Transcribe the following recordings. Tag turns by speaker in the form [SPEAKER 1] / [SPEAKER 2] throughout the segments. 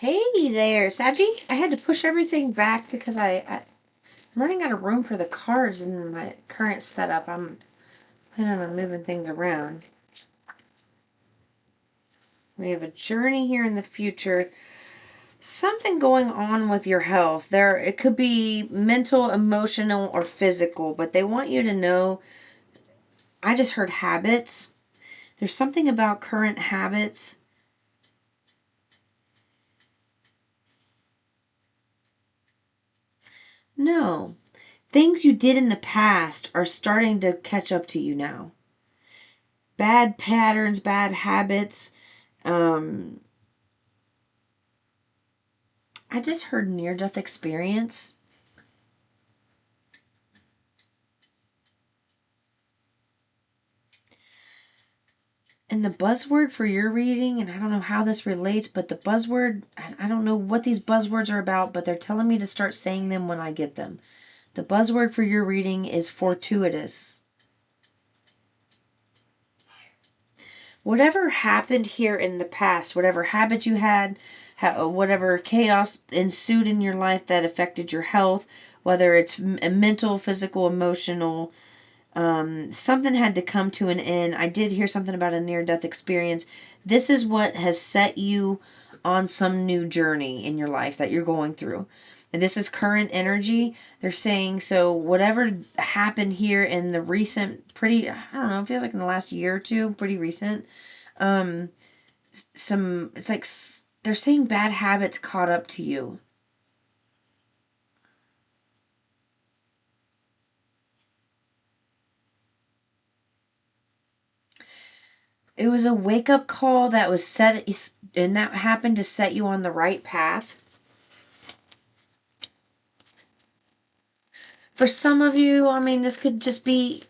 [SPEAKER 1] Hey there, Saggy. I had to push everything back because I'm running out of room for the cards in my current setup. I'm planning on moving things around. We have a journey here in the future. Something going on with your health. It could be mental, emotional, or physical, but they want you to know. I just heard habits. There's something about current habits. No. Things you did in the past are starting to catch up to you now. Bad patterns, bad habits. Um, I just heard near-death experience. And the buzzword for your reading, and I don't know how this relates, but the buzzword, I don't know what these buzzwords are about, but they're telling me to start saying them when I get them. The buzzword for your reading is fortuitous. Whatever happened here in the past, whatever habit you had, whatever chaos ensued in your life that affected your health, whether it's mental, physical, emotional, something had to come to an end. I did hear something about a near-death experience. This is what has set you on some new journey in your life that you're going through. And this is current energy. They're saying, so whatever happened here in the recent, I don't know, it feels like in the last year or two, pretty recent. It's like they're saying bad habits caught up to you. It was a wake-up call that was set, and that happened to set you on the right path. For some of you, I mean, this could just be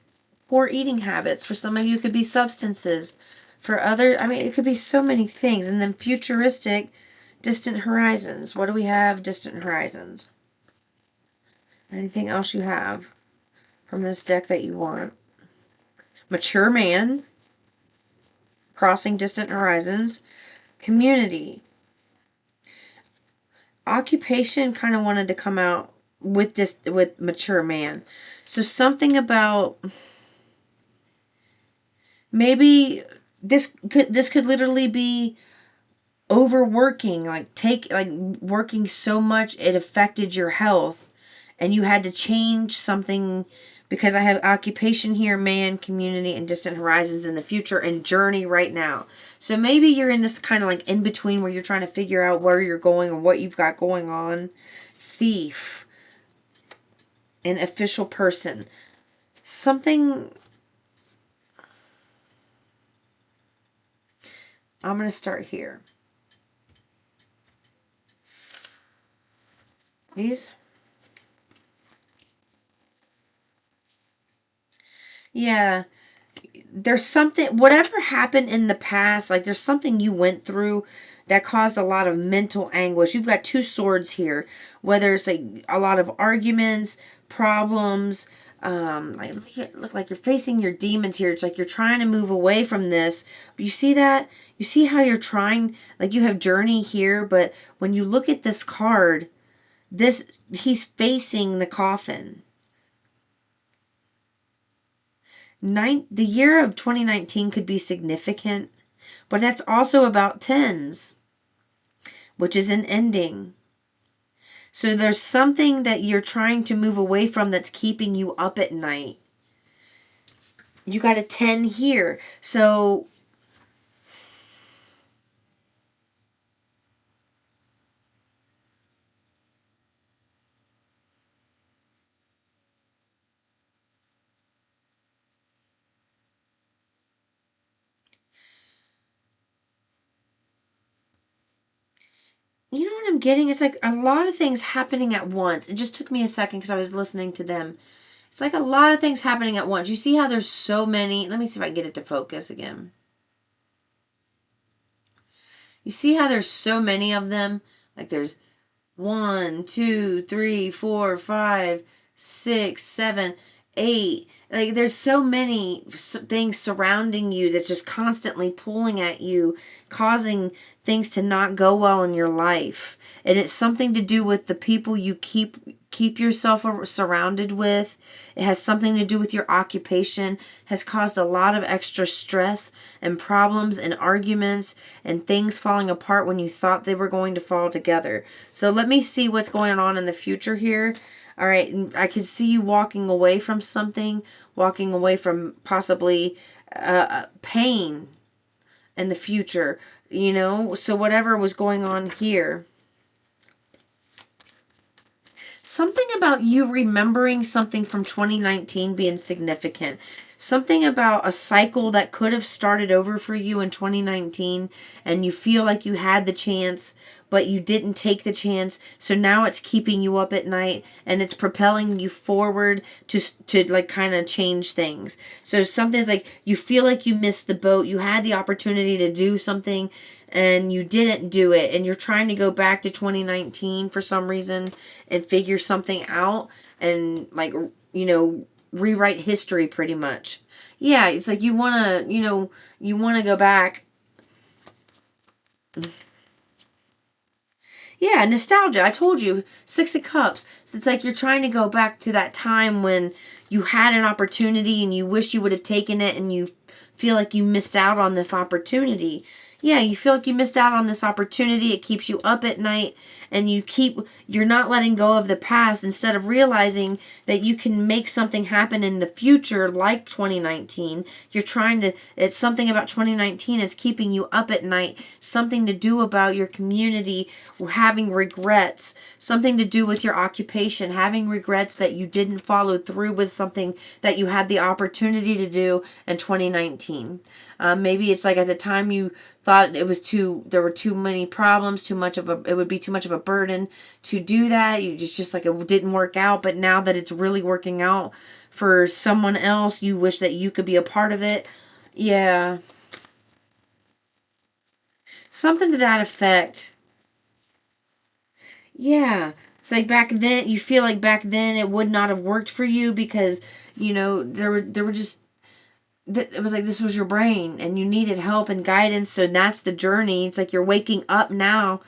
[SPEAKER 1] poor eating habits. For some of you, it could be substances. For other, I mean, it could be so many things. And then futuristic, distant horizons. What do we have? Distant horizons. Anything else you have from this deck that you want? Mature man. Crossing distant horizons. Community. Occupation kind of wanted to come out with mature man. So something about maybe this could literally be overworking, like working so much it affected your health and you had to change something, because I have occupation here, man, community, and distant horizons in the future, and journey right now. So maybe you're in this kind of like in between where you're trying to figure out where you're going or what you've got going on. Thief. An official person. Something. I'm going to start here. These. Yeah. There's something, whatever happened in the past, like there's something you went through that caused a lot of mental anguish. You've got two swords here, whether it's like a lot of arguments, problems, like look like you're facing your demons here. It's like you're trying to move away from this. But you see that? You see how you're trying, like you have journey here, but when you look at this card, he's facing the coffin. The year of 2019 could be significant, but that's also about tens, which is an ending. So there's something that you're trying to move away from that's keeping you up at night. You got a 10 here. So you know what I'm getting? It's like a lot of things happening at once. It just took me a second because I was listening to them. It's like a lot of things happening at once. You see how there's so many. Let me see if I can get it to focus again. You see how there's so many of them? Like there's 1, 2, 3, 4, 5, 6, 7. 8. Like, there's so many things surrounding you that's just constantly pulling at you, causing things to not go well in your life. And it's something to do with the people you keep yourself surrounded with. It has something to do with your occupation. Has caused a lot of extra stress and problems and arguments and things falling apart when you thought they were going to fall together. So let me see what's going on in the future here. All right, and I can see you walking away from something, walking away from possibly pain in the future, So whatever was going on here. Something about you remembering something from 2019 being significant. Something about a cycle that could have started over for you in 2019, and you feel like you had the chance, but you didn't take the chance. So now it's keeping you up at night, and it's propelling you forward to like kind of change things. So something's like you feel like you missed the boat. You had the opportunity to do something and you didn't do it, and you're trying to go back to 2019 for some reason and figure something out and, like, rewrite history pretty much. Yeah, it's like you want to, you want to go back. Yeah, nostalgia. I told you, 6 of Cups. So it's like you're trying to go back to that time when you had an opportunity and you wish you would have taken it, and you feel like you missed out on this opportunity. Yeah, you feel like you missed out on this opportunity. It keeps you up at night, and you're not letting go of the past instead of realizing that you can make something happen in the future like 2019. It's something about 2019 is keeping you up at night, something to do about your community, having regrets, something to do with your occupation, having regrets that you didn't follow through with something that you had the opportunity to do in 2019. Maybe it's like at the time you thought there were too many problems, it would be too much of a burden to do that. You just like it didn't work out, but now that it's really working out for someone else, you wish that you could be a part of it. Yeah. Something to that effect. Yeah. It's like back then, you feel like back then it would not have worked for you because, there were just it was like this was your brain and you needed help and guidance, so that's the journey. It's like you're waking up now.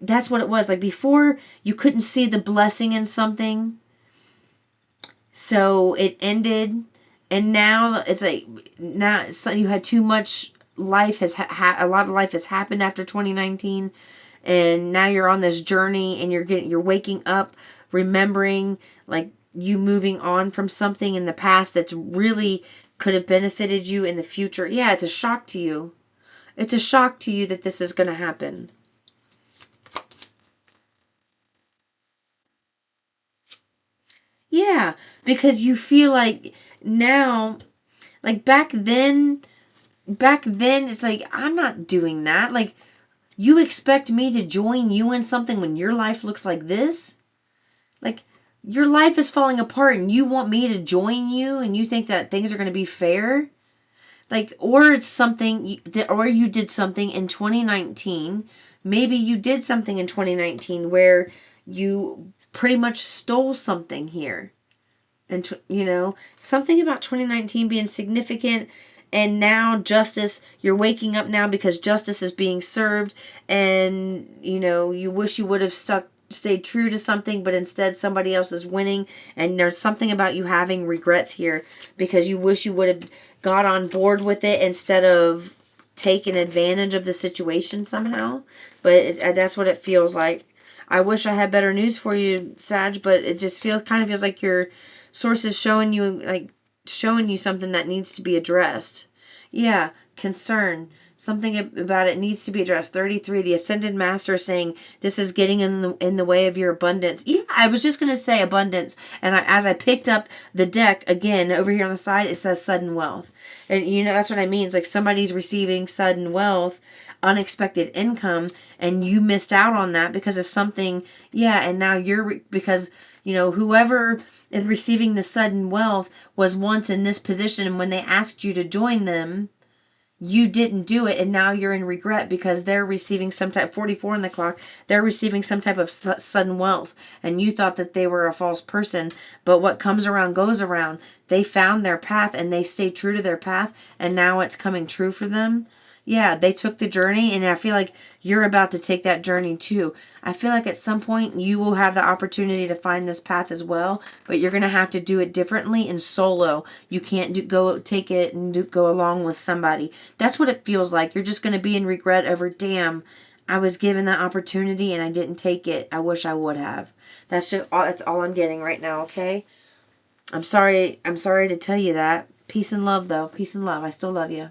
[SPEAKER 1] That's what it was. Like before, you couldn't see the blessing in something, so it ended, and now it's like you had too much life a lot of life has happened after 2019, and now you're on this journey and you're waking up remembering like you moving on from something in the past that's really could have benefited you in the future. Yeah, it's a shock to you. It's a shock to you that this is going to happen. Yeah, because you feel like now, like back then it's like I'm not doing that. Like, you expect me to join you in something when your life looks like this? Like, your life is falling apart and you want me to join you and you think that things are going to be fair? Like, or it's something that, or you did something in 2019. Maybe you did something in 2019 where you pretty much stole something here. And, something about 2019 being significant, and now justice, you're waking up now because justice is being served, and you wish you would have stayed true to something, but instead somebody else is winning, and there's something about you having regrets here because you wish you would have got on board with it instead of taking advantage of the situation somehow. But that's what it feels like. I wish I had better news for you, Sag, but it just kind of feels like your sources showing you something that needs to be addressed. Yeah, concern. Something about it needs to be addressed. 33, the Ascended Master is saying this is getting in the way of your abundance. Yeah, I was just going to say abundance. And as I picked up the deck again over here on the side, it says sudden wealth. And that's what I mean. It's like somebody's receiving sudden wealth, unexpected income, and you missed out on that because of something. Yeah, and now because whoever is receiving the sudden wealth was once in this position, and when they asked you to join them, you didn't do it, and now you're in regret because they're receiving some type, 44 on the clock, they're receiving some type of sudden wealth, and you thought that they were a false person. But what comes around goes around. They found their path and they stayed true to their path, and now it's coming true for them. Yeah, they took the journey, and I feel like you're about to take that journey too. I feel like at some point you will have the opportunity to find this path as well, but you're going to have to do it differently and solo. You can't go take it and go along with somebody. That's what it feels like. You're just going to be in regret over, damn, I was given that opportunity and I didn't take it. I wish I would have. That's all I'm getting right now, okay? I'm sorry to tell you that. Peace and love though. Peace and love. I still love you.